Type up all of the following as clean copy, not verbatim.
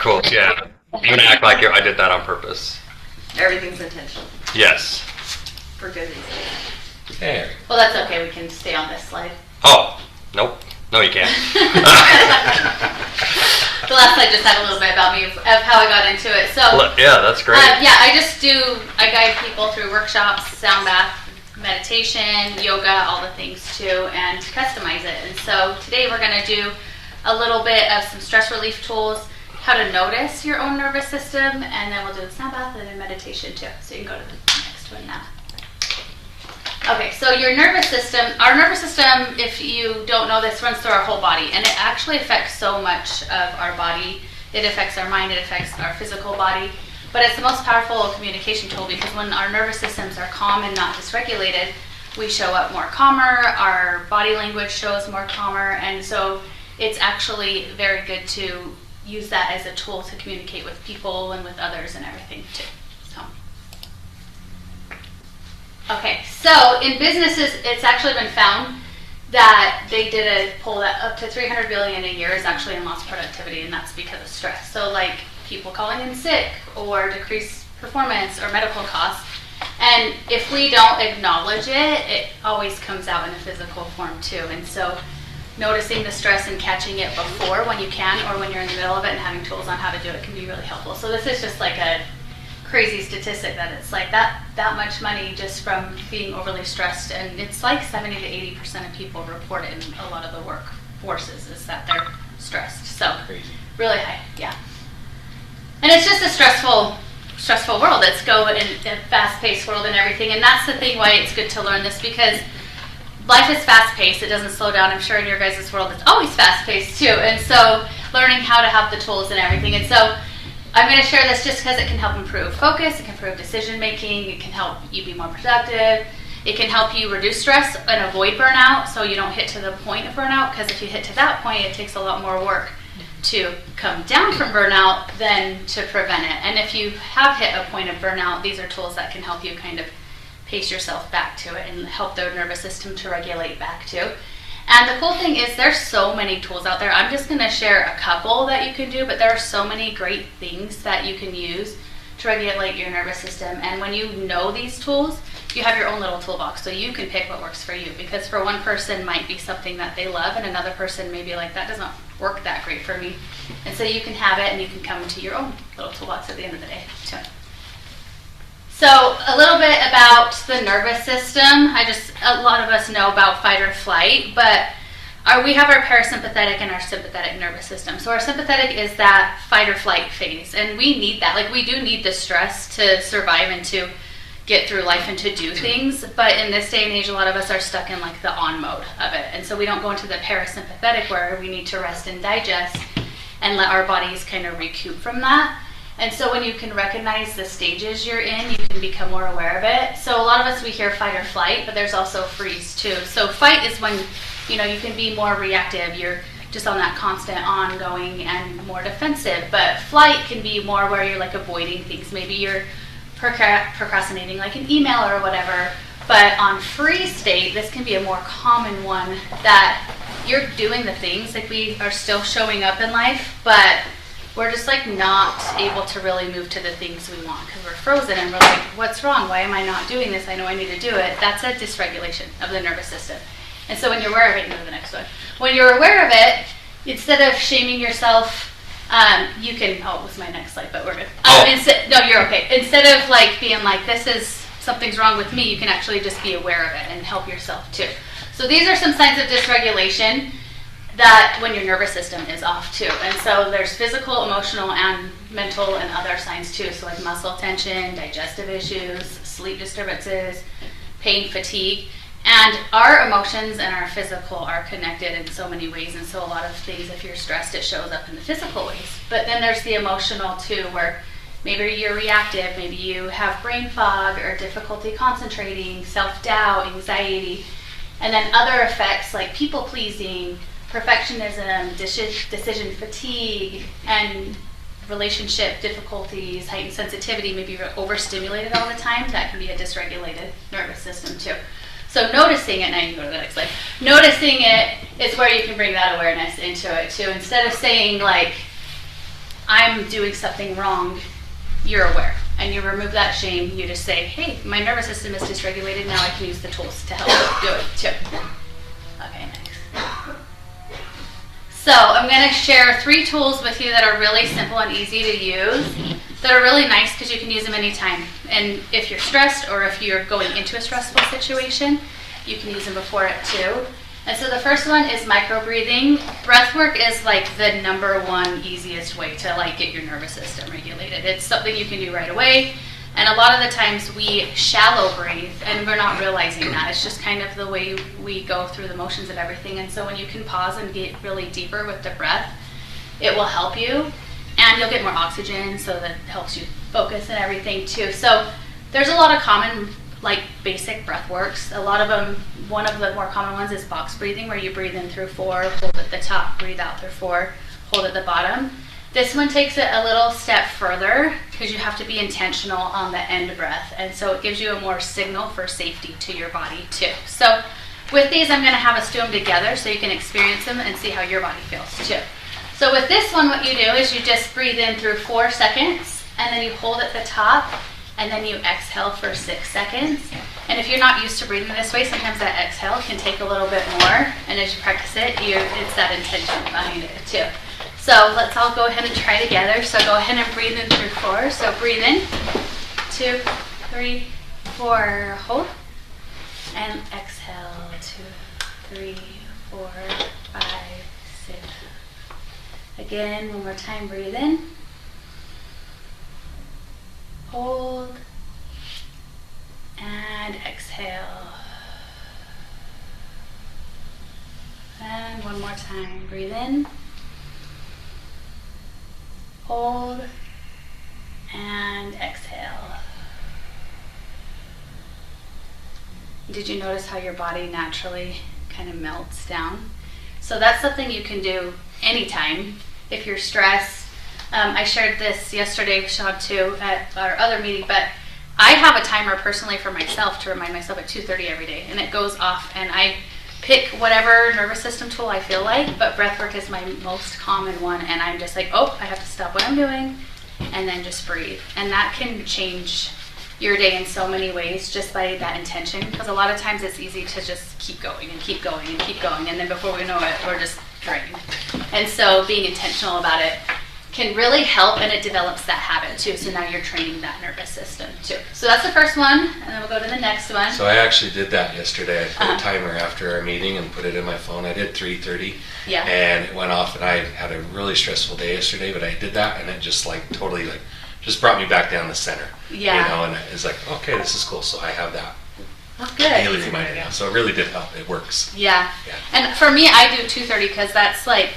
cool. Yeah. I'm going to act like I did that on purpose. Everything's intentional. Yes. For good reason. Hey. Well, that's okay. We can stay on this slide. Oh, nope. No, you can't. The last slide just had a little bit about me of how I got into it. So yeah, that's great. I guide people through workshops, sound bath, meditation, yoga, all the things too, and customize it. And so today we're going to do a little bit of some stress relief tools, how to notice your own nervous system, and then we'll do the sound bath and then meditation too. So you can go to the next one now. Okay, so your nervous system, our nervous system, if you don't know this, runs through our whole body, and it actually affects so much of our body. It affects our mind, it affects our physical body, but it's the most powerful communication tool because when our nervous systems are calm and not dysregulated, we show up more calmer, our body language shows more calmer, and so it's actually very good to use that as a tool to communicate with people and with others and everything too. Okay, so in businesses, it's actually been found that they did a poll that up to $300 billion a year is actually in lost productivity, and that's because of stress. So like people calling in sick or decreased performance or medical costs. And if we don't acknowledge it, it always comes out in a physical form too. And so noticing the stress and catching it before when you can or when you're in the middle of it and having tools on how to do it can be really helpful. So this is just like a crazy statistic that it's like that much money just from being overly stressed, and it's like 70 to 80% of people report it in a lot of the workforces is that they're stressed. So crazy. Really high, yeah. And it's just a stressful world. It's going in a fast-paced world and everything, and that's the thing why it's good to learn this, because life is fast-paced. It doesn't slow down. I'm sure in your guys' world it's always fast-paced too, and so learning how to have the tools and everything. And so I'm going to share this just because it can help improve focus, it can improve decision making, it can help you be more productive, it can help you reduce stress and avoid burnout so you don't hit to the point of burnout, because if you hit to that point it takes a lot more work to come down from burnout than to prevent it. And if you have hit a point of burnout, these are tools that can help you kind of pace yourself back to it and help the nervous system to regulate back to. And the cool thing is there's so many tools out there. I'm just going to share a couple that you can do, but there are so many great things that you can use to regulate your nervous system. And when you know these tools, you have your own little toolbox, so you can pick what works for you. Because for one person might be something that they love, and another person may be like, that doesn't work that great for me. And so you can have it, and you can come into your own little toolbox at the end of the day. So a little bit about the nervous system. A lot of us know about fight or flight, but we have our parasympathetic and our sympathetic nervous system. So our sympathetic is that fight or flight phase, and we need that. Like, we do need the stress to survive and to get through life and to do things, but in this day and age, a lot of us are stuck in like the on mode of it, and so we don't go into the parasympathetic where we need to rest and digest and let our bodies kind of recoup from that. And so when you can recognize the stages you're in, you can become more aware of it. So a lot of us, we hear fight or flight, but there's also freeze too. So fight is when, you can be more reactive. You're just on that constant ongoing and more defensive. But flight can be more where you're like avoiding things. Maybe you're procrastinating like an email or whatever. But on freeze state, this can be a more common one that you're doing the things, like we are still showing up in life, but we're just like not able to really move to the things we want because we're frozen and we're like, what's wrong? Why am I not doing this? I know I need to do it. That's a dysregulation of the nervous system. And so when you're aware of it, you go to the next one. When you're aware of it, instead of shaming yourself, you can, it was my next slide, but we're good. No, you're okay. Instead of like being like, something's wrong with me, you can actually just be aware of it and help yourself too. So these are some signs of dysregulation that when your nervous system is off too. And so there's physical, emotional, and mental and other signs too. So like muscle tension, digestive issues, sleep disturbances, pain, fatigue. And our emotions and our physical are connected in so many ways. And so a lot of things, if you're stressed, it shows up in the physical ways. But then there's the emotional too, where maybe you're reactive, maybe you have brain fog or difficulty concentrating, self-doubt, anxiety. And then other effects like people-pleasing, perfectionism, decision fatigue, and relationship difficulties, heightened sensitivity, maybe you're overstimulated all the time. That can be a dysregulated nervous system too. So noticing it, now you can go to the next slide. Noticing it is where you can bring that awareness into it too. Instead of saying like, I'm doing something wrong, you're aware. And you remove that shame. You just say, hey, my nervous system is dysregulated. Now I can use the tools to help do it too. Okay, next. So I'm going to share 3 tools with you that are really simple and easy to use, that are really nice because you can use them anytime. And if you're stressed or if you're going into a stressful situation, you can use them before it too. And so the first one is micro breathing. Breath work is like the number one easiest way to like get your nervous system regulated. It's something you can do right away. And a lot of the times we shallow breathe and we're not realizing that. It's just kind of the way we go through the motions of everything. And so when you can pause and get really deeper with the breath, it will help you. And you'll get more oxygen, so that helps you focus and everything too. So there's a lot of common like basic breath works. A lot of them, one of the more common ones is box breathing, where you breathe in through 4, hold at the top, breathe out through 4, hold at the bottom. This one takes it a little step further because you have to be intentional on the end breath, and so it gives you a more signal for safety to your body too. So with these, I'm going to have us do them together so you can experience them and see how your body feels too. So with this one, what you do is you just breathe in through 4 seconds, and then you hold at the top, and then you exhale for 6 seconds. And if you're not used to breathing this way, sometimes that exhale can take a little bit more, and as you practice it, it's that intention behind it too. So let's all go ahead and try together. So go ahead and breathe in through 4. So breathe in, 2, 3, 4, hold, and exhale, 2, 3, 4, 5, 6. Again, one more time, breathe in, hold, and exhale. And one more time, breathe in, hold, and exhale. Did you notice how your body naturally kind of melts down? So that's something you can do anytime. If you're stressed, I shared this yesterday with Sean too at our other meeting, but I have a timer personally for myself to remind myself at 2:30 every day, and it goes off, and I pick whatever nervous system tool I feel like, but breathwork is my most common one, and I'm just like, oh, I have to stop what I'm doing and then just breathe. And that can change your day in so many ways just by that intention, because a lot of times it's easy to just keep going and keep going and keep going, and then before we know it, we're just drained. And so being intentional about it can really help, and it develops that habit too. So now you're training that nervous system too. So that's the first one, and then we'll go to the next one. So I actually did that yesterday. I put a timer after our meeting and put it in my phone. I did 3:30, Yeah. and it went off, and I had a really stressful day yesterday, but I did that, and it just like totally like just brought me back down the center. Yeah. You know, and it's like, okay, this is cool. So I have that Oh, good. daily reminder now. So it really did help. It works. Yeah. Yeah. And for me, I do 2:30 because that's like,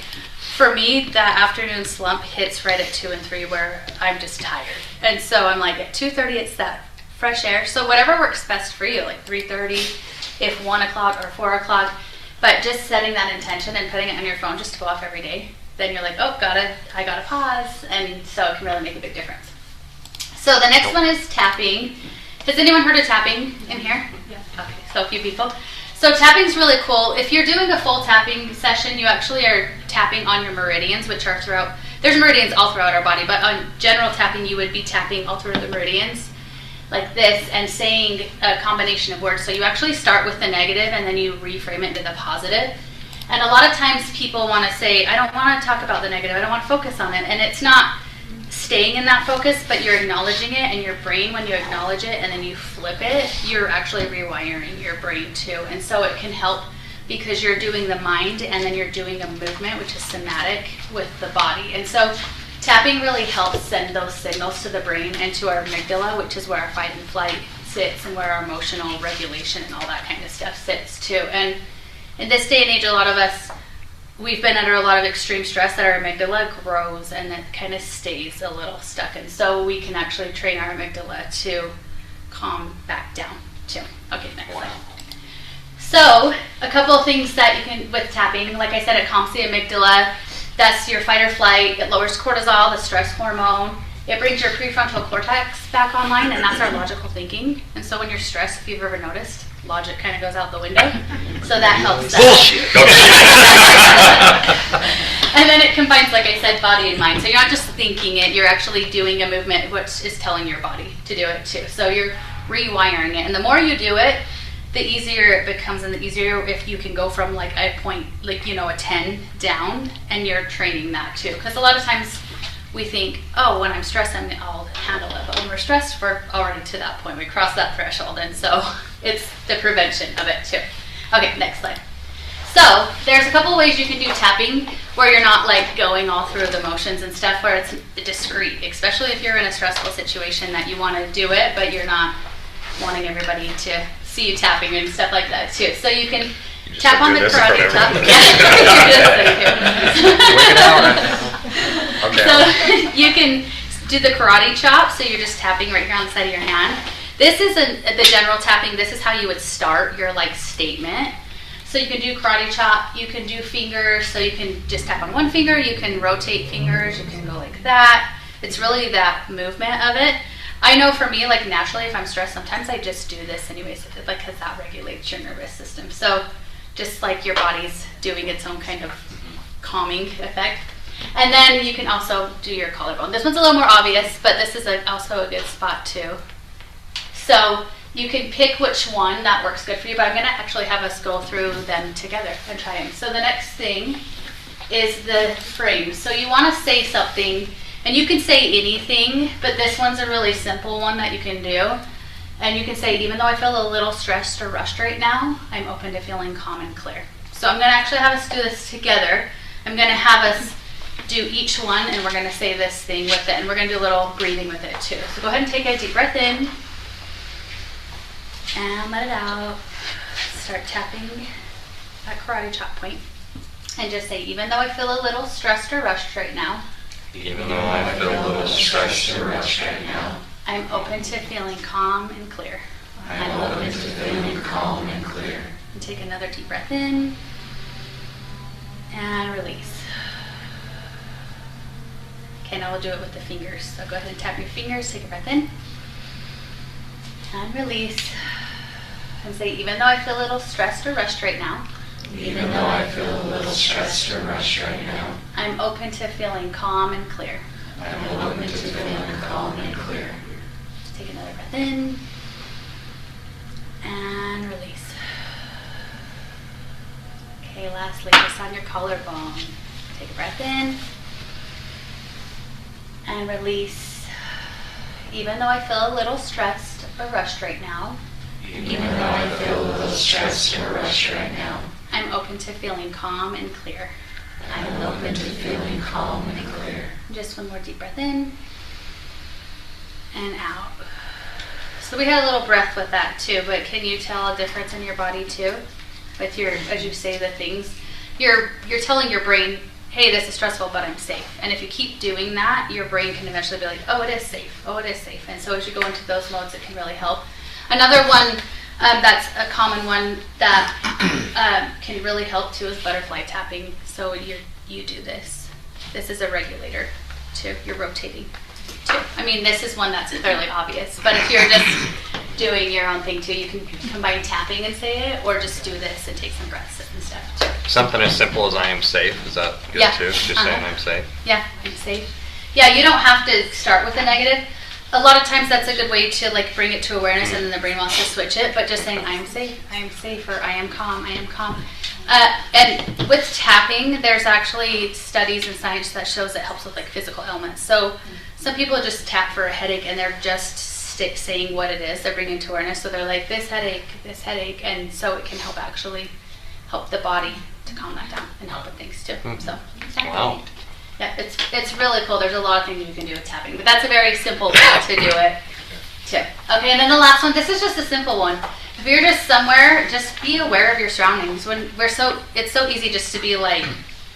for me, that afternoon slump hits right at 2 and 3 where I'm just tired. And so I'm like, at 2:30, it's that fresh air. So whatever works best for you, like 3:30, if 1 o'clock or 4 o'clock, but just setting that intention and putting it on your phone just to go off every day, then you're like, oh, I gotta pause. And so it can really make a big difference. So the next one is tapping. Has anyone heard of tapping in here? Yeah. Okay, so a few people. So tapping's really cool. If you're doing a full tapping session, you actually are tapping on your meridians, which are throughout, there's meridians all throughout our body, but on general tapping, you would be tapping all through the meridians like this and saying a combination of words. So you actually start with the negative and then you reframe it into the positive. And a lot of times people want to say, I don't want to talk about the negative, I don't want to focus on it. And it's not staying in that focus, but you're acknowledging it, and your brain, when you acknowledge it and then you flip it, you're actually rewiring your brain too. And so it can help because you're doing the mind and then you're doing a movement, which is somatic, with the body. And so tapping really helps send those signals to the brain and to our amygdala, which is where our fight and flight sits and where our emotional regulation and all that kind of stuff sits too. And in this day and age, a lot of us, we've been under a lot of extreme stress that our amygdala grows and it kind of stays a little stuck. And so we can actually train our amygdala to calm back down too. Okay, next slide. So a couple of things that you can, with tapping, like I said, it calms the amygdala. That's your fight or flight. It lowers cortisol, the stress hormone. It brings your prefrontal cortex back online, and that's our logical thinking. And so when you're stressed, if you've ever noticed, logic kind of goes out the window. So that helps. Bullshit. And then it combines, like I said, body and mind. So you're not just thinking it, you're actually doing a movement which is telling your body to do it too. So you're rewiring it. And the more you do it, the easier it becomes, and the easier if you can go from like a point, like, you know, a 10 down, and you're training that too. Because a lot of times we think, oh, when I'm stressed, I'll handle it. But when we're stressed, we're already to that point. We cross that threshold. And so it's the prevention of it too. Okay, next slide. So there's a couple ways you can do tapping where you're not like going all through the motions and stuff, where it's discreet, especially if you're in a stressful situation that you want to do it, but you're not wanting everybody to see you tapping and stuff like that too. So you can tap on the karate chop. So you can do the karate chop. So you're just tapping right here on the side of your hand. This is the general tapping. This is how you would start your like statement. So you can do karate chop. You can do fingers. So you can just tap on one finger. You can rotate fingers. You can go like that. It's really that movement of it. I know for me, like naturally, if I'm stressed, sometimes I just do this anyways, like because that regulates your nervous system. So just like your body's doing its own kind of calming effect. And then you can also do your collarbone. This one's a little more obvious, but this is also a good spot too. So you can pick which one that works good for you, but I'm going to actually have us go through them together and try them. So the next thing is the frame. So you want to say something. And you can say anything, but this one's a really simple one that you can do. And you can say, even though I feel a little stressed or rushed right now, I'm open to feeling calm and clear. So I'm going to actually have us do this together. I'm going to have us do each one, and we're going to say this thing with it. And we're going to do a little breathing with it too. So go ahead and take a deep breath in. And let it out. Start tapping that karate chop point. And just say, even though I feel a little stressed or rushed right now, even though I feel a little stressed or rushed right now, I'm open to feeling calm and clear. I'm open to feeling calm and clear. And take another deep breath in and release. Okay, now we'll do it with the fingers. So go ahead and tap your fingers, take a breath in and release. And say, even though I feel a little stressed or rushed right now, even though I feel a little stressed or rushed right now, I'm open to feeling calm and clear. I'm open to feeling calm and clear. Just take another breath in and release. Okay, lastly, just on your collarbone. Take a breath in and release. Even though I feel a little stressed or rushed right now, even though I feel a little stressed or rushed right now, I'm open to feeling calm and clear. I'm open to feeling calm and clear. Just one more deep breath in and out. So we had a little breath with that too, but can you tell a difference in your body too? With your, as you say the things, you're telling your brain, hey, this is stressful, but I'm safe. And if you keep doing that, your brain can eventually be like, oh, it is safe. Oh, it is safe. And so as you go into those modes, it can really help. Another one that's a common one that can really help too is butterfly tapping. So you do this. This is a regulator too. You're rotating too. I mean, this is one that's clearly obvious, but if you're just doing your own thing too, you can combine tapping and say it, or just do this and take some breaths and stuff too. Something as simple as I am safe, is that good too? Just saying I'm safe? Yeah, I'm safe. Yeah, you don't have to start with a negative. A lot of times that's a good way to like bring it to awareness, and then the brain wants to switch it, but just saying I am safe, or I am calm, I am calm. And with tapping, there's actually studies and science that shows it helps with like physical ailments. So some people just tap for a headache and they're just saying what it is. They're bringing to awareness. So they're like, this headache. And so it can help actually help the body to calm that down and help with things too. So Wow. yeah, it's really cool. There's a lot of things you can do with tapping, but that's a very simple way to do it too. Okay, and then the last one, this is just a simple one. If you're just somewhere, just be aware of your surroundings. It's so easy just to be like,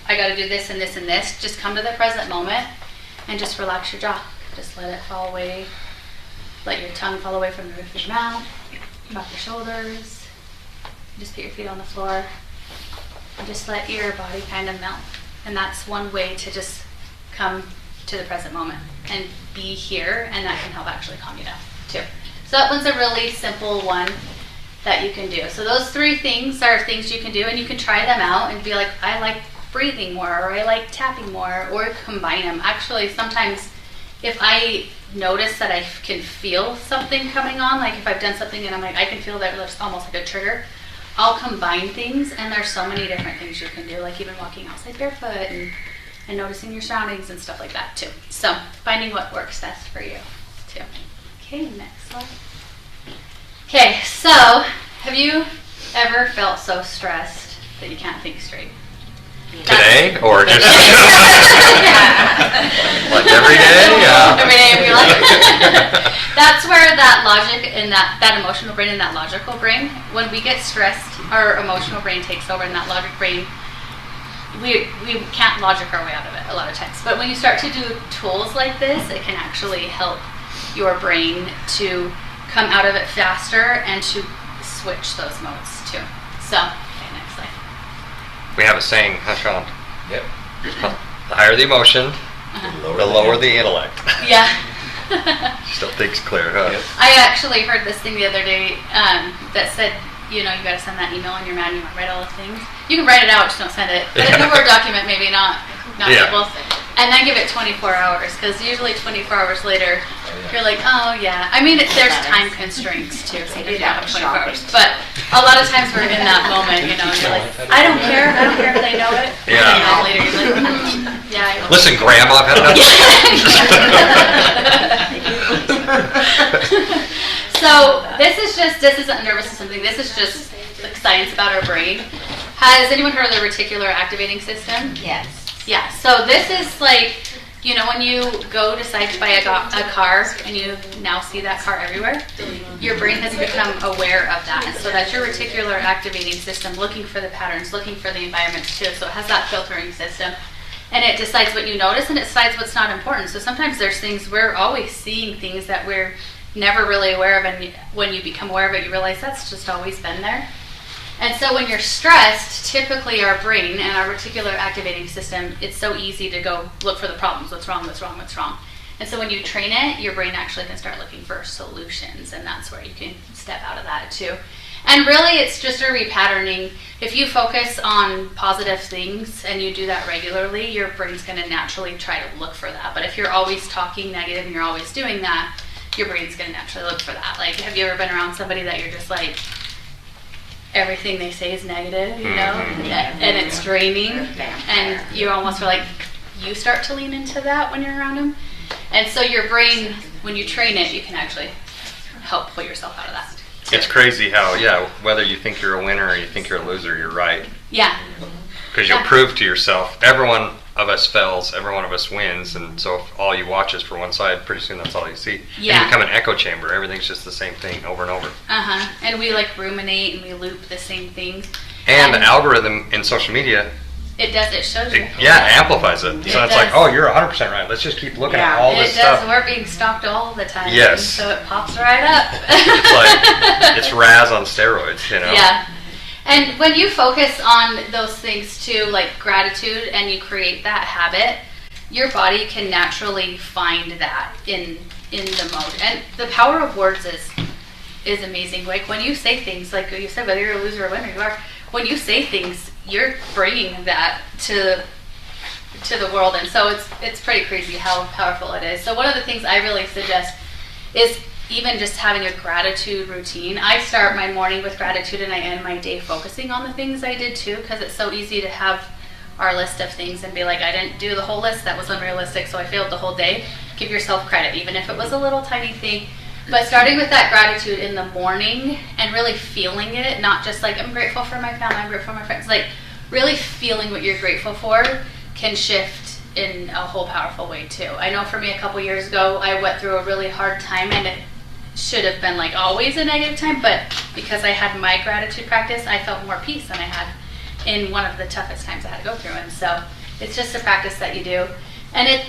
I got to do this and this and this. Just come to the present moment and just relax your jaw. Just let it fall away. Let your tongue fall away from the roof of your mouth. Drop your shoulders. Just put your feet on the floor. And just let your body kind of melt. And that's one way to just come to the present moment and be here, and that can help actually calm you down too. So that one's a really simple one that you can do. So those three things are things you can do, and you can try them out and be like, I breathing more, or I like tapping more, or combine them. Actually, sometimes if I notice that I can feel something coming on, like if I've done something and I'm like, I can feel that there's almost like a trigger, I'll combine things, and there's so many different things you can do, like even walking outside barefoot and noticing your surroundings and stuff like that too. So finding what works best for you too. Okay, next slide. Okay, so have you ever felt so stressed that you can't think straight? Today or just like every day? Yeah. Every day of your life. That's where that logic and that emotional brain and that logical brain, when we get stressed, our emotional brain takes over, and that logic brain, we can't logic our way out of it a lot of times. But when you start to do tools like this, it can actually help your brain to come out of it faster and to switch those modes too. So, okay, next slide. We have a saying, huh, Sean? Yep. The higher the emotion, the lower the intellect. Yeah. Still thinks clear, huh? Yep. I actually heard this thing the other day that said, you know, you got to send that email and you're mad and you want to write all the things. You can write it out, just don't send it. But in a Word document, maybe not Yeah. able. And then give it 24 hours, because usually 24 hours later, you're like, oh yeah. I mean, there's time constraints too, so you don't have 24 hours. But a lot of times we're in that moment, you know, and you're like, I don't care if they know it. Yeah. And then later you're like, yeah, I know. Listen, Grandma, I've had enough. So this isn't nervous system thing. This is just like science about our brain. Has anyone heard of the reticular activating system? Yes. Yeah. So this is like, you know, when you go decide to buy a car and you now see that car everywhere, your brain has become aware of that. And so that's your reticular activating system, looking for the patterns, looking for the environments too. So it has that filtering system. And it decides what you notice, and it decides what's not important. So sometimes there's things, we're always seeing things that we're never really aware of, and when you become aware of it, you realize that's just always been there. And so when you're stressed, typically our brain and our reticular activating system, it's so easy to go look for the problems. What's wrong, what's wrong, what's wrong? And so when you train it, your brain actually can start looking for solutions, and that's where you can step out of that too. And really, it's just a repatterning. If you focus on positive things and you do that regularly, your brain's going to naturally try to look for that. But if you're always talking negative and you're always doing that, your brain's going to naturally look for that. Like, have you ever been around somebody that you're just like, everything they say is negative, you know, and it's draining, and you almost feel like you start to lean into that when you're around them. And so your brain, when you train it, you can actually help pull yourself out of that. It's crazy how, yeah, whether you think you're a winner or you think you're a loser, you're right. Yeah. Because you'll prove to yourself, every one of us fails, every one of us wins, and so if all you watch is for one side, pretty soon that's all you see. Yeah. And you become an echo chamber. Everything's just the same thing over and over. And we like ruminate and we loop the same things. And the algorithm in social media, it shows you. amplifies it. So it's like, does. oh, you're 100% right. Let's just keep looking at all this It does. stuff. We're being stalked all the time. Yes. So it pops right up. It's like, it's Raz on steroids, you know? Yeah. And when you focus on those things too, like gratitude, and you create that habit, your body can naturally find that in the mode. And the power of words is amazing. Like when you say things, like you said, whether you're a loser or a winner, you are. When you say things, you're bringing that to the world, and so it's pretty crazy how powerful it is. So one of the things I really suggest is even just having a gratitude routine. I start my morning with gratitude, and I end my day focusing on the things I did too, because it's so easy to have our list of things and be like, I didn't do the whole list, that was unrealistic, so I failed the whole day. Give yourself credit, even if it was a little tiny thing. But starting with that gratitude in the morning and really feeling it, not just like, I'm grateful for my family, I'm grateful for my friends, like really feeling what you're grateful for can shift in a whole powerful way too. I know for me a couple years ago, I went through a really hard time, and it should have been like always a negative time, but because I had my gratitude practice, I felt more peace than I had in one of the toughest times I had to go through. And so it's just a practice that you do. And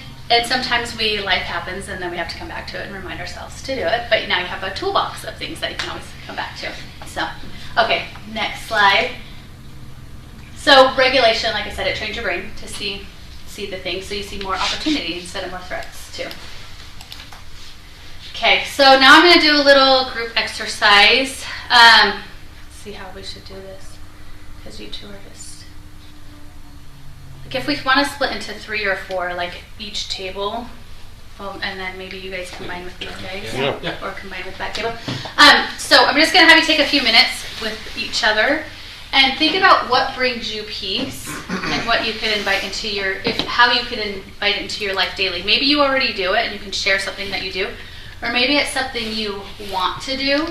sometimes life happens, and then we have to come back to it and remind ourselves to do it. But now you have a toolbox of things that you can always come back to. So, okay, next slide. So regulation, like I said, it trains your brain to see the things, so you see more opportunity instead of more threats too. Okay, so now I'm going to do a little group exercise. Let's see how we should do this, because you two are just like if we want to split into 3 or 4, like each table, and then maybe you guys combine with these guys, or combine with that table. So I'm just going to have you take a few minutes with each other and think about what brings you peace and what you could invite into how you could invite it into your life daily. Maybe you already do it and you can share something that you do, or maybe it's something you want to do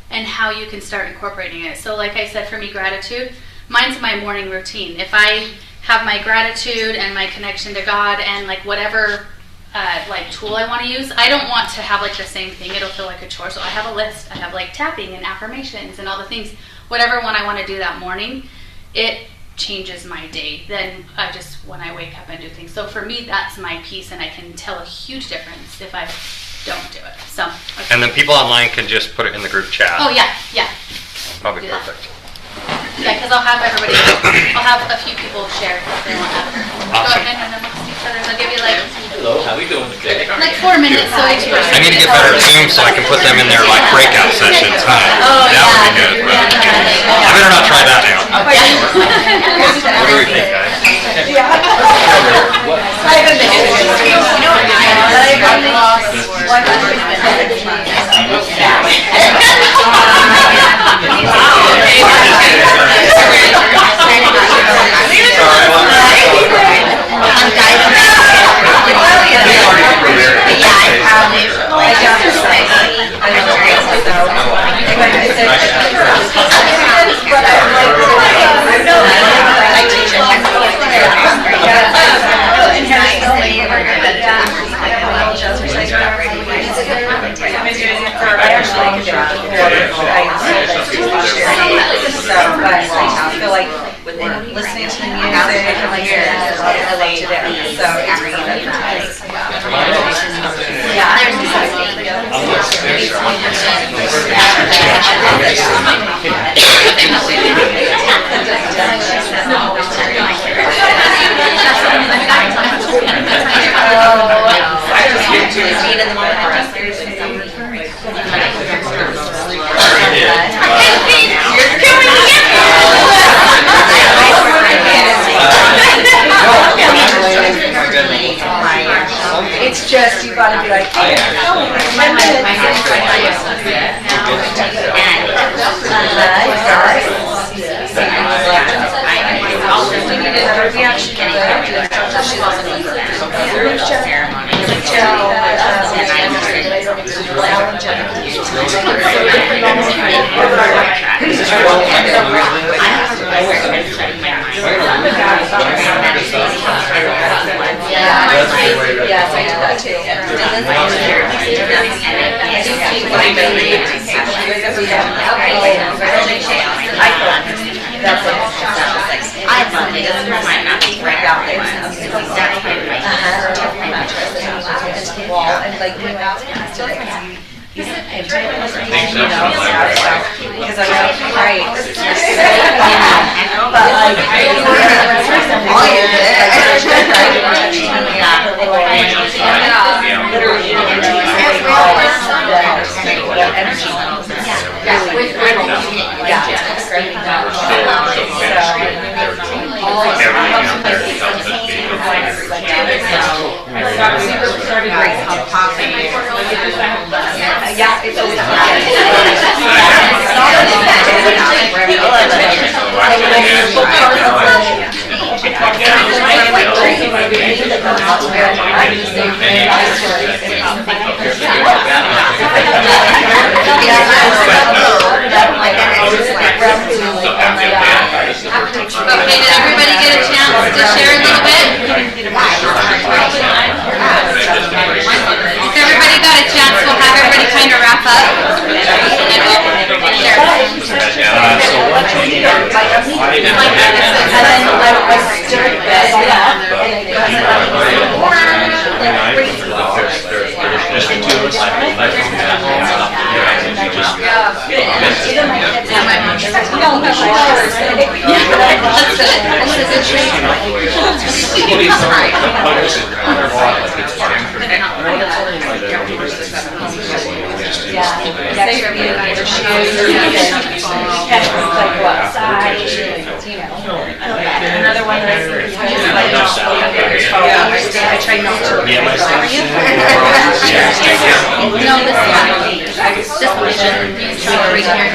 and how you can start incorporating it. So like I said, for me, gratitude, mine's my morning routine. If I have my gratitude and my connection to God and like whatever like tool I want to use, I don't want to have like the same thing. It'll feel like a chore. So I have a list. I have like tapping and affirmations and all the things. Whatever one I want to do that morning, it changes my day. Then when I wake up and do things. So for me, that's my peace, and I can tell a huge difference if I don't do it. So. Okay. And then people online can just put it in the group chat. Oh yeah. Probably Do that. perfect. Yeah, because I'll have a few people share if they want to. Awesome. Go ahead and amongst each other. I'll give you like Hello, how we doing today? like 4 minutes so each person. I need to get better at Zoom so I can put them in their like breakout sessions. Huh? Oh, That would be good. yeah. I better not try that now. What do we think, guys? I feel like listening to the music, I love to do. So it's just, you gotta be like, hey, yes, I do that too. Because I'm like, right. But like, all you did, yeah, it's always Okay, did everybody get a chance to share a little bit? If everybody got a chance, we'll have everybody kind of wrap up. Another one that's like, No not sound. look at your phone. I try not to look Yeah, at my your phone. No, this one. This one should be right here.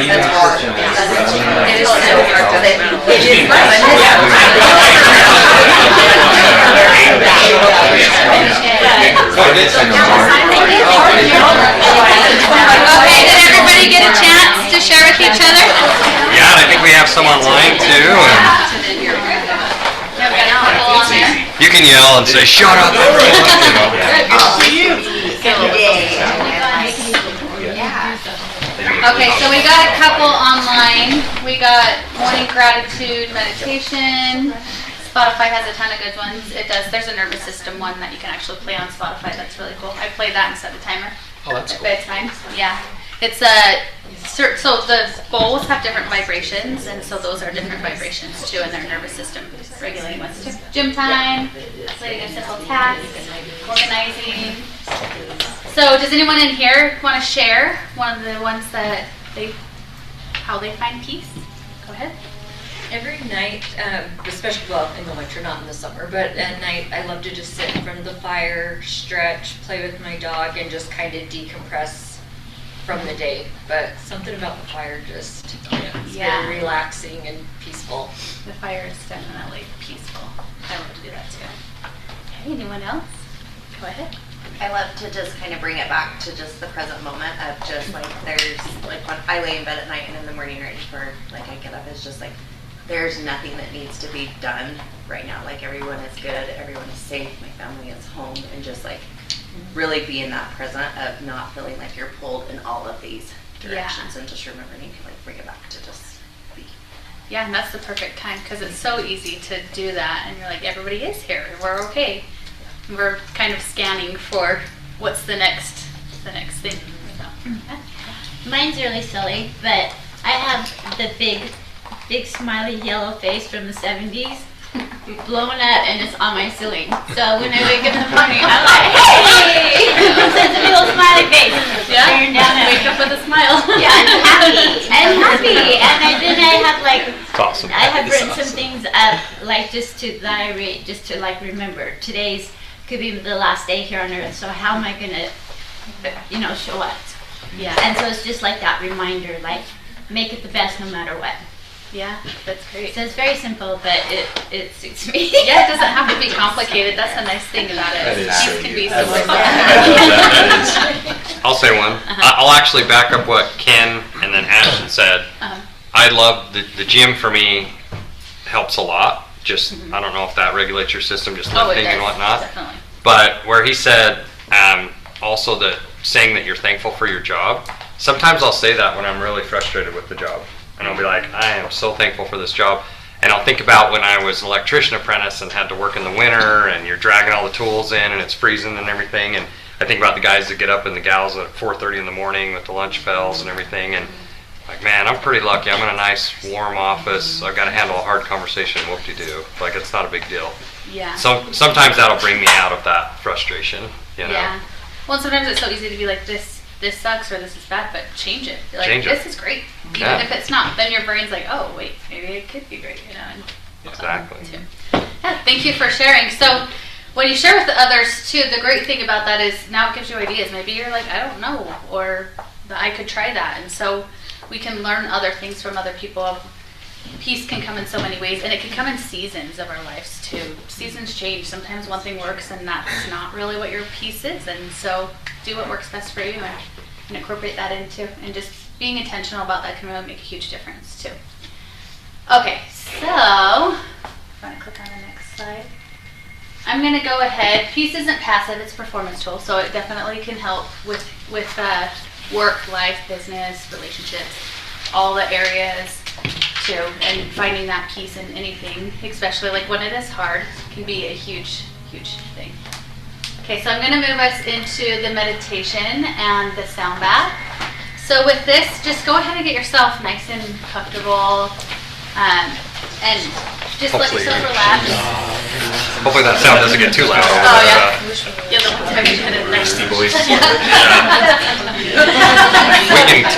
That's hard. It is so hard, but it is Okay, did everybody get a chance to share with each other? Yeah, and I think we have some online too. And Yeah, we got a couple on there. you can yell and say, "Shut up!" Okay, so we got a couple online. We got morning gratitude meditation. Spotify has a ton of good ones. It does. There's a nervous system one that you can actually play on Spotify. That's really cool. I played that and set the timer. Oh, that's At cool. bedtime. Yeah. It's a so the bowls have different vibrations, and so those are different vibrations too, and their nervous system regulating ones too. Gym time, completing a simple task, organizing. So does anyone in here want to share one of the ones that how they find peace? Go ahead. Every night, especially, well, in the winter, not in the summer, but at night, I love to just sit in front of the fire, stretch, play with my dog, and just kind of decompress from the day. But something about the fire just is very relaxing and peaceful. The fire is definitely peaceful. I love to do that too. Okay, anyone else? Go ahead. I love to just kind of bring it back to just the present moment of just like there's like when I lay in bed at night and in the morning right before like I get up, it's just like there's nothing that needs to be done right now. Like everyone is good, everyone is safe, my family is home, and just like really be in that present of not feeling like you're pulled in all of these directions and just remembering you can like bring it back to just be. Yeah, and that's the perfect time because it's so easy to do that, and you're like, everybody is here, we're okay. We're kind of scanning for what's the next thing. So, Mine's really silly, but I have the big smiley yellow face from the 70s blown up and it's on my ceiling. So when I wake up in the morning, I'm like, hey! It's a big old smiley face. Staring down at wake me. up with a smile. Yeah, I'm happy. And then I have like, It's awesome. I have written some things up, like just to like remember. Today's could be the last day here on earth, so how am I gonna, show up? Yeah. And so it's just like that reminder, like make it the best no matter what. Yeah, that's great. So it's very simple, but it suits me. Yeah, it doesn't have to be complicated. That's a nice thing about it. That is so Peace can be good. I so love fun. that. I'll say one. I'll actually back up what Ken and then Ashton said. I love the gym for me helps a lot. Just I don't know if that regulates your system, just Oh, it lifting and does. whatnot. Definitely. But where he said also that saying that you're thankful for your job. Sometimes I'll say that when I'm really frustrated with the job, and I'll be like, I am so thankful for this job. And I'll think about when I was an electrician apprentice and had to work in the winter, and you're dragging all the tools in, and it's freezing and everything. And I think about the guys that get up and the gals at 4:30 in the morning with the lunch bells and everything. And like, man, I'm pretty lucky. I'm in a nice, warm office. I've got to handle a hard conversation. Whoop-de-doo. Like, it's not a big deal. Yeah. Sometimes that'll bring me out of that frustration, you know? Yeah. Well, sometimes it's so easy to be like, this sucks or this is bad, but change it. Like, Change it. this is great. Even Yeah. if it's not, then your brain's like, oh, wait, maybe it could be great, And, Exactly. yeah, thank you for sharing. So, when you share with the others, too, the great thing about that is now it gives you ideas. Maybe you're like, I don't know, or I could try that. And so, we can learn other things from other people. Peace can come in so many ways, and it can come in seasons of our lives too. Seasons change. Sometimes one thing works, and that's not really what your peace is. And so, do what works best for you, and incorporate that into. And just being intentional about that can really make a huge difference too. Okay, so I'm going to click on the next slide. I'm going to go ahead. Peace isn't passive; it's a performance tool, so it definitely can help with work, life, business, relationships, all the areas too, and finding that peace in anything, especially like when it is hard, can be a huge thing. Okay, so I'm going to move us into the meditation and the sound bath. So with this, just go ahead and get yourself nice and comfortable. And just let Hopefully. yourself relax. Hopefully that sound doesn't get too loud. Oh, yeah. Yeah, the ones having kind of nice Nasty voice.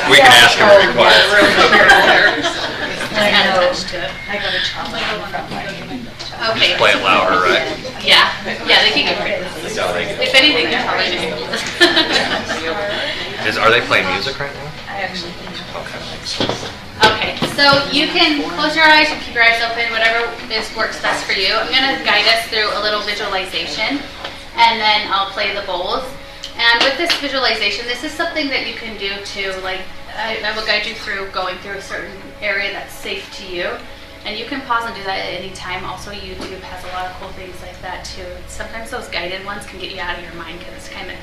We can ask him to be quiet. I know. I got a chocolate from Okay. Play it louder, right? Yeah. Yeah, they can get pretty loud. That's how they If anything, they're probably just. Are they playing music right now? I actually Okay, so you can close your eyes and keep your eyes open, whatever works best for you. I'm going to guide us through a little visualization, and then I'll play the bowls. And with this visualization, this is something that you can do to, like, I will guide you through going through a certain area that's safe to you. And you can pause and do that at any time. Also, YouTube has a lot of cool things like that too. Sometimes those guided ones can get you out of your mind because it's kind of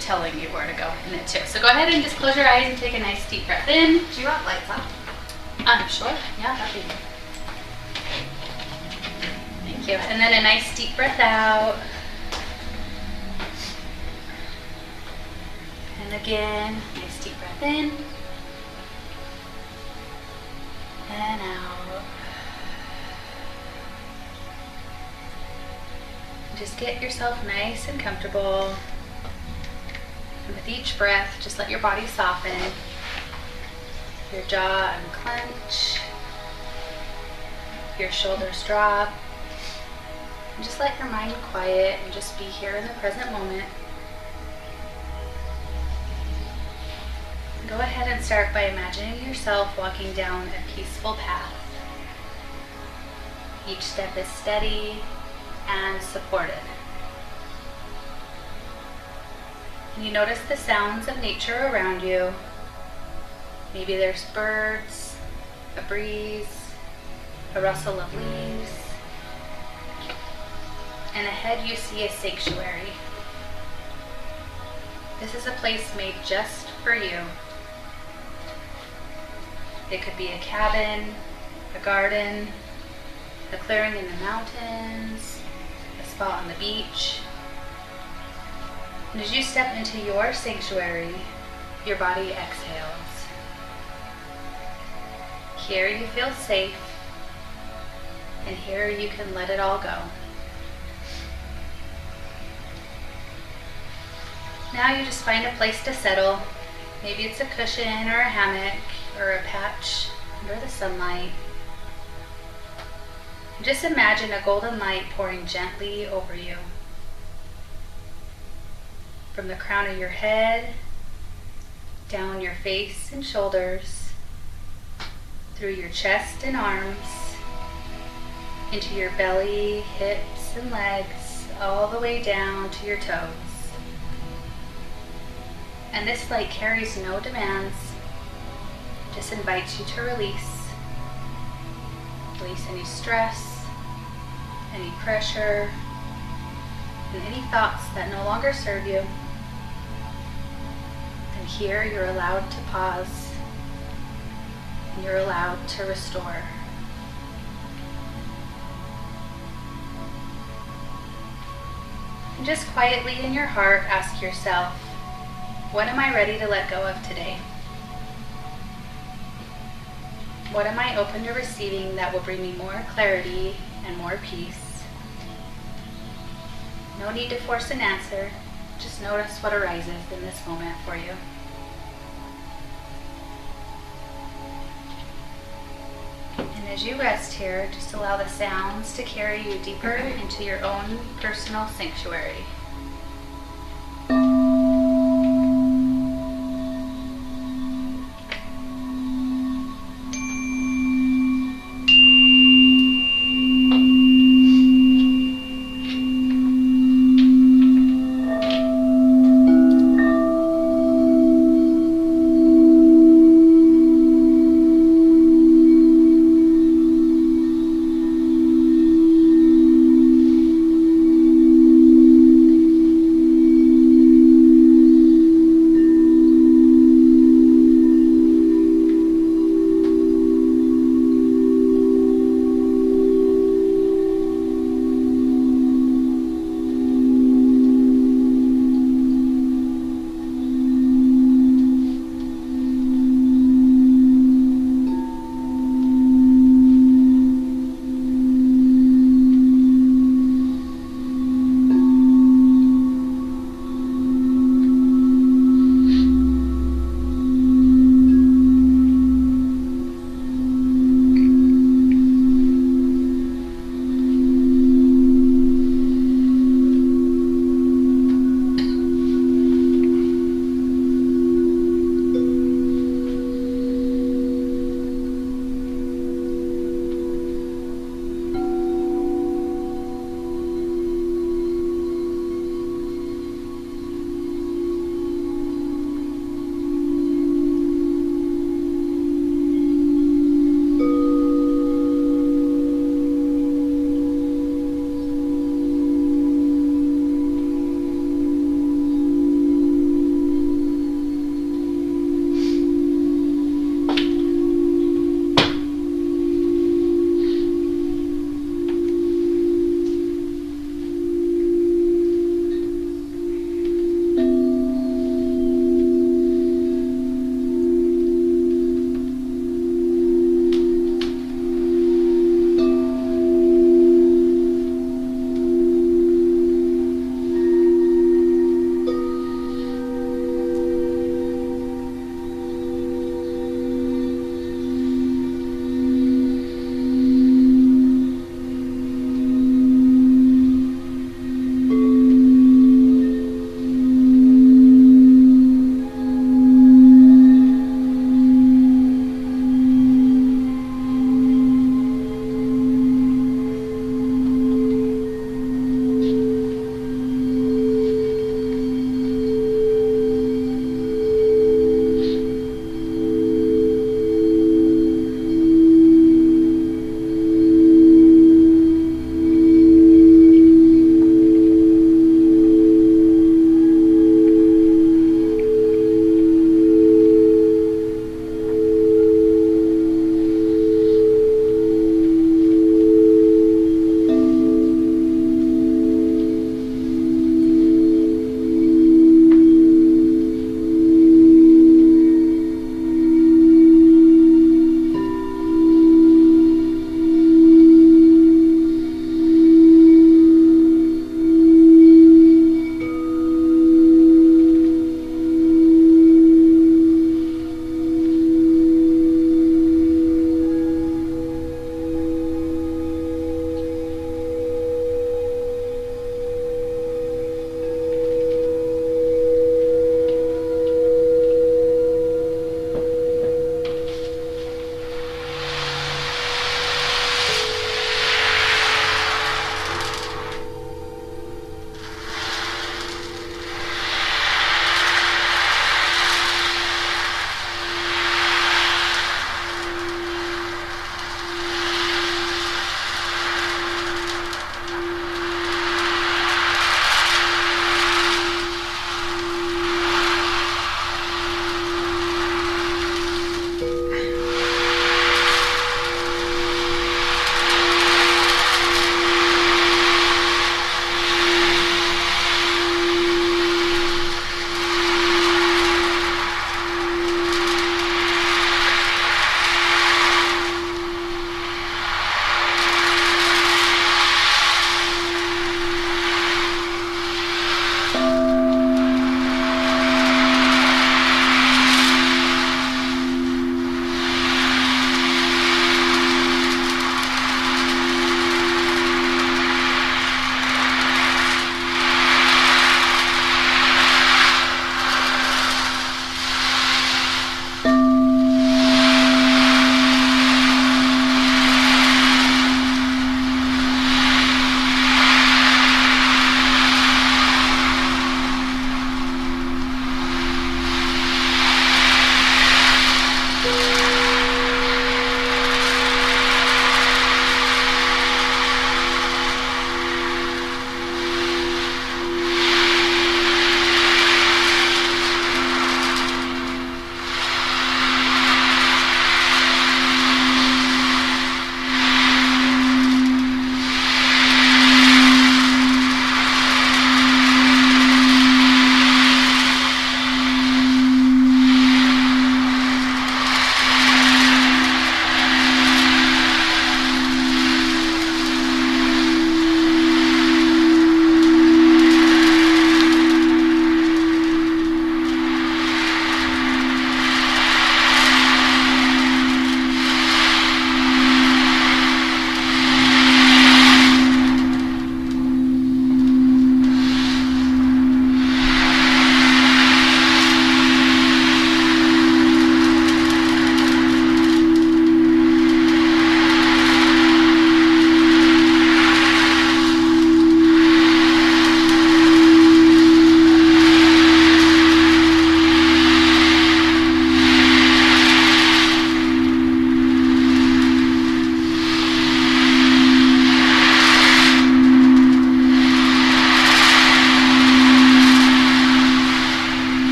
telling you where to go in it too. So go ahead and just close your eyes and take a nice deep breath in. Do you want lights on? Sure. Yeah, that'd be good. Thank you. And then a nice deep breath out. And again, nice deep breath in. And out. Just get yourself nice and comfortable. And with each breath, just let your body soften. Your jaw unclench. Your shoulders drop. And just let your mind quiet and just be here in the present moment. Go ahead and start by imagining yourself walking down a peaceful path. Each step is steady and supported. And you notice the sounds of nature around you. Maybe there's birds, a breeze, a rustle of leaves, and ahead you see a sanctuary. This is a place made just for you. It could be a cabin, a garden, a clearing in the mountains, a spot on the beach. And as you step into your sanctuary, your body exhales. Here you feel safe, and here you can let it all go. Now you just find a place to settle. Maybe it's a cushion or a hammock or a patch under the sunlight. And just imagine a golden light pouring gently over you. From the crown of your head, down your face and shoulders, through your chest and arms, into your belly, hips and legs, all the way down to your toes. And this light carries no demands, just invites you to release. Release any stress, any pressure, and any thoughts that no longer serve you. And here you're allowed to pause, and you're allowed to restore. And just quietly in your heart ask yourself, what am I ready to let go of today? What am I open to receiving that will bring me more clarity and more peace? No need to force an answer. Just notice what arises in this moment for you. And as you rest here, just allow the sounds to carry you deeper into your own personal sanctuary.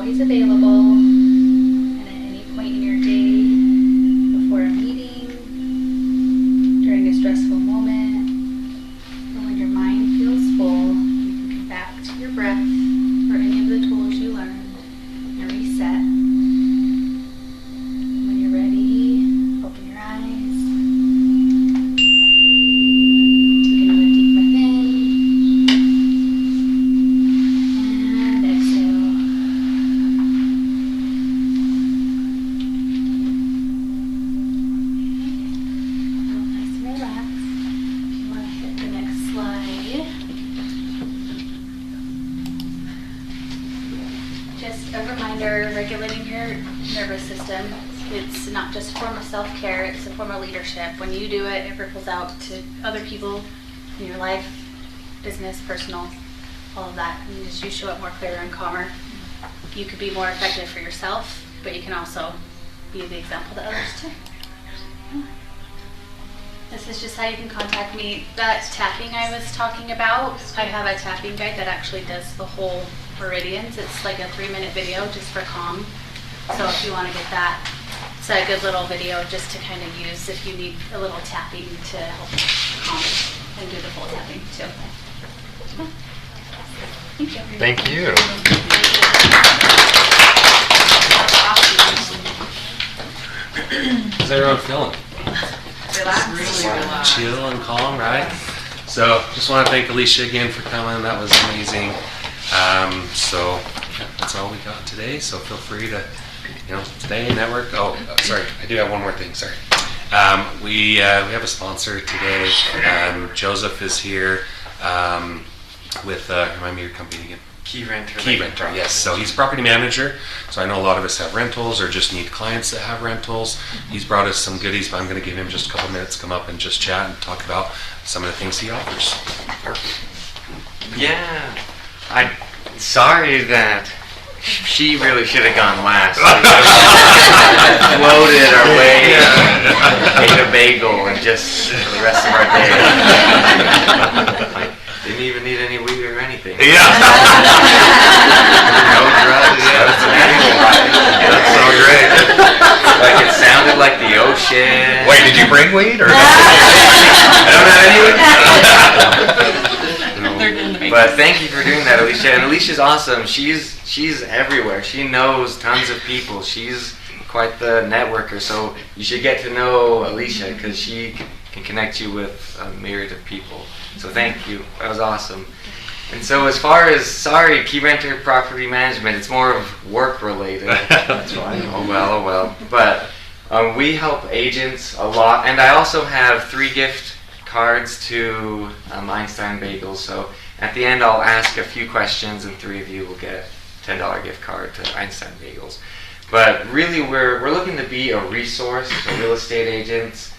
always available, and at any point in your day, before a meeting, during a stressful moment, or when your mind feels full, you can come back to your breath or any of the tools you learned and reset. When you're ready, open your eyes. Take another deep breath in and exhale. Feel nice and relaxed. If you want to hit the next slide. Just a reminder, regulating your nervous system. It's not just a form of self-care, it's a form of leadership. When you do it, it ripples out to other people in your life, business, personal, all of that. And as you show up more clear and calmer, you could be more effective for yourself, but you can also be the example to others too. This is just how you can contact me. That tapping I was talking about, I have a tapping guide that actually does the whole meridians. It's like a 3-minute video just for calm. So if you want to get that, it's a good little video just to kind of use if you need a little tapping to help calm and do the full tapping too. Thank you. Thank you. How's everyone feeling? Relax. Chill and calm, right? So just want to thank Alysha again for coming. That was amazing. So yeah, that's all we got today. So feel free to, stay network. Oh, sorry, I do have one more thing. Sorry. We have a sponsor today. Joseph is here with remind me your company again. Key Renter. Key Renter, yes. So he's a property manager. So I know a lot of us have rentals or just need clients that have rentals. He's brought us some goodies, but I'm going to give him just a couple minutes to come up and just chat and talk about some of the things he offers. Yeah, I'm sorry that she really should have gone last. Floated our way, ate a bagel, and just for the rest of our day. Didn't even need any weed or anything. Yeah. No drugs. That's natural. That's so great. Like it sounded like the ocean. Wait, did you bring weed or? I don't have any weed. But thank you for doing that, Alysha. And Alysha's awesome. She's everywhere. She knows tons of people. She's quite the networker. So you should get to know Alysha because she can connect you with a myriad of people. So thank you. That was awesome. And so as far as, Key Renter Property Management, it's more of work related. That's fine. Oh well. But we help agents a lot. And I also have 3 gift cards to Einstein Bagels. So at the end I'll ask a few questions and 3 of you will get a $10 gift card to Einstein Bagels. But really we're looking to be a resource for real estate agents.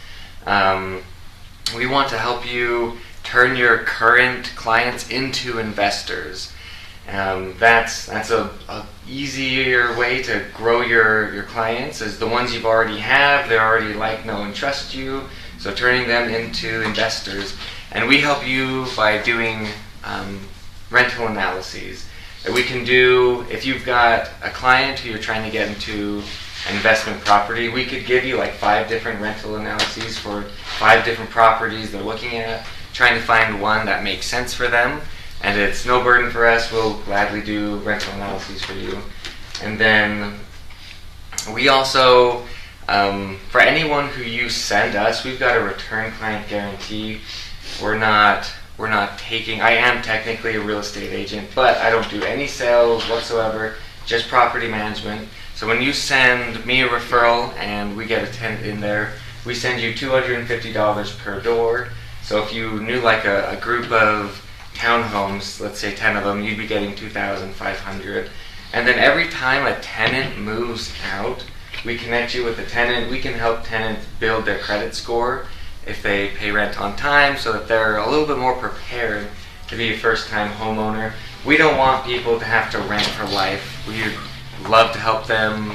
We want to help you turn your current clients into investors. That's a easier way to grow your clients is the ones you've already have. They already like, know, and trust you. So turning them into investors. And we help you by doing rental analyses. We can do, if you've got a client who you're trying to get into an investment property, we could give you like 5 different rental analyses for 5 different properties they're looking at, trying to find one that makes sense for them. And it's no burden for us. We'll gladly do rental analyses for you. And then we also, for anyone who you send us, we've got a return client guarantee. We're not taking, I am technically a real estate agent, but I don't do any sales whatsoever, just property management. So when you send me a referral and we get a tenant in there, we send you $250 per door. So if you knew like a group of townhomes, let's say 10 of them, you'd be getting $2,500. And then every time a tenant moves out, we connect you with the tenant. We can help tenants build their credit score if they pay rent on time so that they're a little bit more prepared to be a first-time homeowner. We don't want people to have to rent for life. We love to help them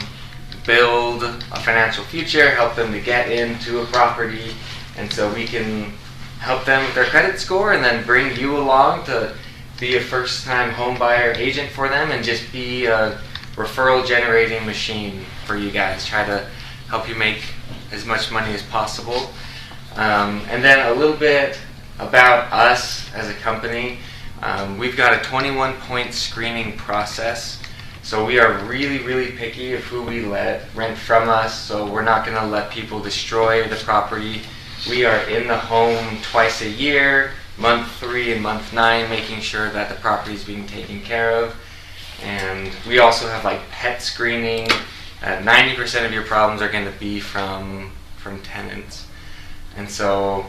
build a financial future, help them to get into a property, and so we can help them with their credit score and then bring you along to be a first-time home buyer agent for them and just be a referral generating machine for you guys. Try to help you make as much money as possible. And then a little bit about us as a company. We've got a 21-point screening process. So we are really, really picky of who we let rent from us. So we're not going to let people destroy the property. We are in the home twice a year, month 3 and month 9, making sure that the property is being taken care of. And we also have like pet screening. 90% of your problems are going to be from tenants. And so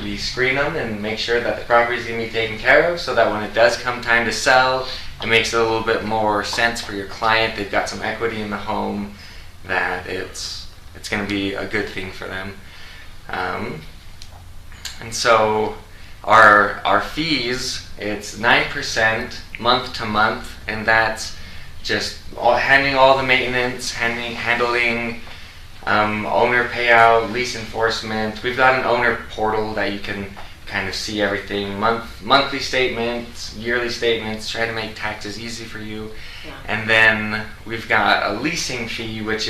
we screen them and make sure that the property is going to be taken care of so that when it does come time to sell, it makes it a little bit more sense for your client. They've got some equity in the home, that it's going to be a good thing for them. And so our fees, it's 9% month to month, and that's just handling all the maintenance, handling owner payout, lease enforcement. We've got an owner portal that you can kind of see everything, monthly statements, yearly statements, try to make taxes easy for you. Yeah. And then we've got a leasing fee, which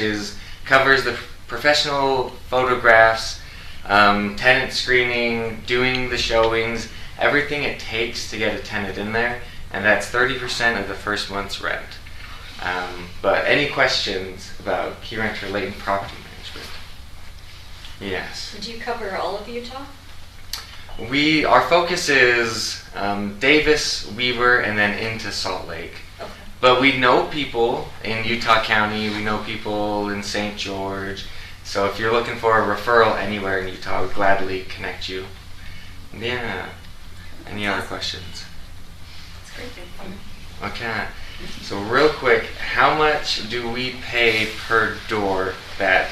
covers the professional photographs, tenant screening, doing the showings, everything it takes to get a tenant in there, and that's 30% of the first month's rent. But any questions about key rent or latent property management? Yes. Do you cover all of Utah? Our focus is Davis, Weber, and then into Salt Lake. Okay. But we know people in Utah County, we know people in St. George. So if you're looking for a referral anywhere in Utah, I would gladly connect you. Yeah. Any other questions? It's great. Okay. So real quick, how much do we pay per door that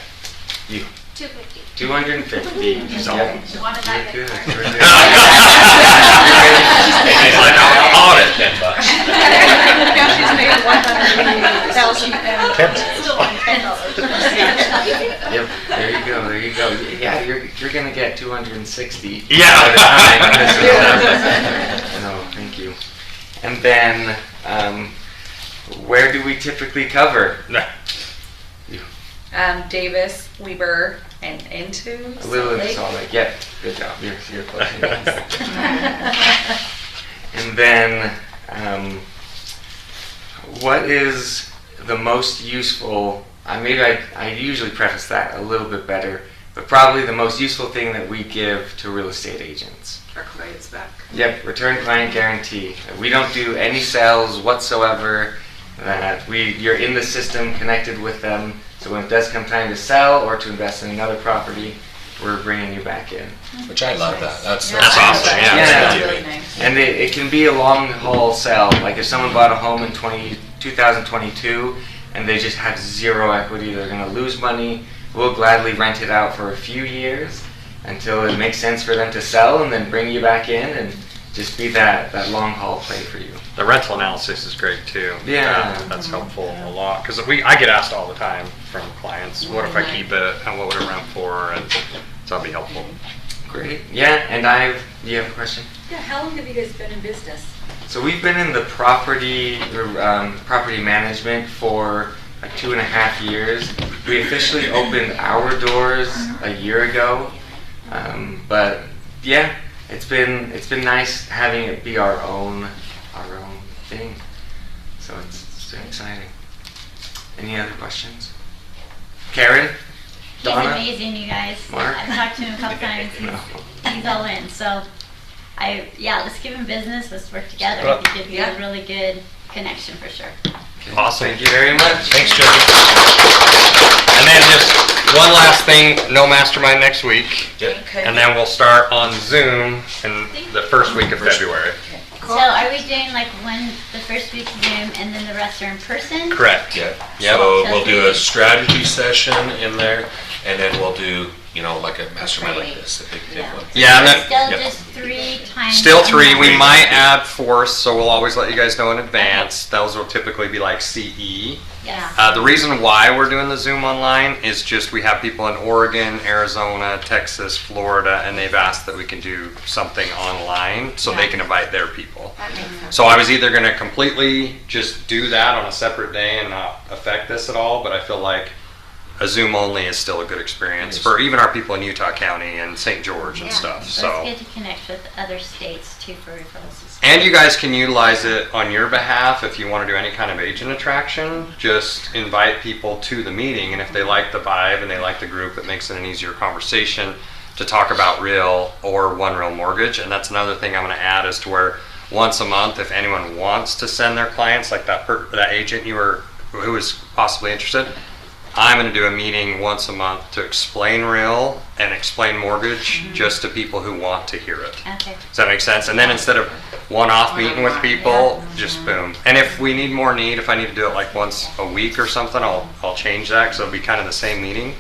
you... $250. 250. So, Wanted that you're good good. card. You're good. He's like, I'll audit $10. Now she's made $180,000 and Yep. There you go. There you go. Yeah, you're gonna get 260. Yeah. At a time. No, thank you. And then, where do we typically cover? Davis, Weber, and into A little Salt in Lake. Salt Lake. Yep. Good job. You're close. And then, what is the most useful? Maybe I usually preface that a little bit better, but probably the most useful thing that we give to real estate agents. Our clients back. Yep, return client guarantee. We don't do any sales whatsoever. You're in the system, connected with them. So when it does come time to sell or to invest in another property, we're bringing you back in. Which I love that. That's awesome, yeah. That's Yeah. really nice. And it can be a long haul sell. Like if someone bought a home in 2022 and they just have zero equity, they're going to lose money. We'll gladly rent it out for a few years until it makes sense for them to sell, and then bring you back in and just be that long haul play for you. The rental analysis is great too. Yeah. That's helpful a lot, because I get asked all the time from clients, what if I keep it and what would it rent for, and so that'll be helpful. Great. Yeah, and do you have a question? Yeah, how long have you guys been in business? So we've been in the property management for like 2.5 years. We officially opened our doors a year ago, but yeah, it's been nice having it be our own thing. So it's been exciting. Any other questions? Karen? He's Donna? amazing, you guys. Mark? I've talked to him a couple times. He's all in. So, let's give him business. Let's work together. I think it'd be a really good connection for sure. Okay. Awesome. Thank you very much. Thanks, Jody. And then just one last thing, no mastermind next week. Okay. And then we'll start on Zoom in the first week of February. So, are we doing like the first week Zoom and then the rest are in person? Correct. Yeah. Yep. So we'll do a strategy session in there, and then we'll do like a mastermind like this, a big one. Yeah, and Still Yep. just 3 times. still a 3. We month. might add 4th, so we'll always let you guys know in advance. Those will typically be like CE. Yeah. The reason why we're doing the Zoom online is just we have people in Oregon, Arizona, Texas, Florida, and they've asked that we can do something online so they can invite their people. That makes sense. So I was either going to completely just do that on a separate day and not affect this at all, but I feel like a Zoom only is still a good experience for even our people in Utah County and St. George and stuff. So. It's good to connect with other states too for referrals. And you guys can utilize it on your behalf if you want to do any kind of agent attraction. Just invite people to the meeting, and if they like the vibe and they like the group, it makes it an easier conversation to talk about real or one real mortgage. And that's another thing I'm going to add is to where once a month, if anyone wants to send their clients, like that agent who was possibly interested, I'm going to do a meeting once a month to explain real and explain mortgage just to people who want to hear it. Okay. Does that make sense? And then instead of one-off meeting with people, just boom. And if we need more if I need to do it like once a week or something, I'll change that because it'll be kind of the same meeting,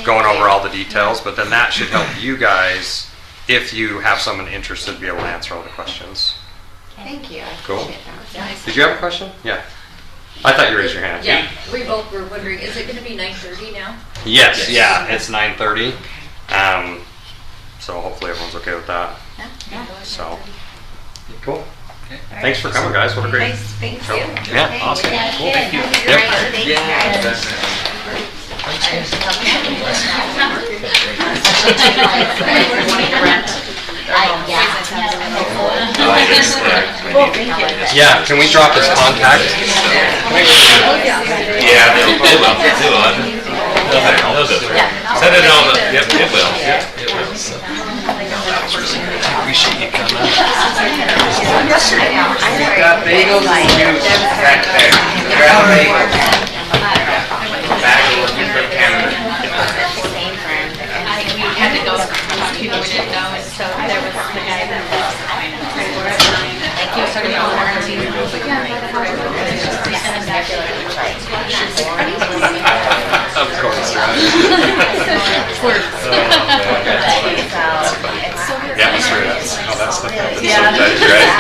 going over all the details. But then that should help you guys, if you have someone interested, to be able to answer all the questions. Thank you. I Cool. appreciate that. Did you have a question? Yeah. I thought you raised your hand. Yeah, we both were wondering, is it gonna be 9:30 now? Yes, yeah, it's 9:30. So hopefully everyone's okay with that. So, cool. Thanks for coming, guys. What a great Thank show. you. Yeah, awesome. Yeah, Cool. good. Yep. Yeah, can we drop his contact? Yeah, they will. They'll go through. Send it on the, yep, it will. Yep, it will. Appreciate you coming. Got bagels and juice back there. Grab a bagel. Back looking from Canada. We had to go, people we didn't know, and so there was the guy that was, he was talking about warranty. I was like, Of course, right? Yeah, I'm sure that's how that's the sometimes, right?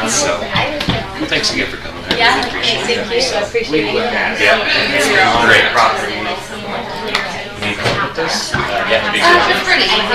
That's so. Well, thanks again for coming. I Yeah, really appreciate it. thank you, I appreciate it. Yeah. Great property. Can you come with this? Yeah, be good. It's pretty easy.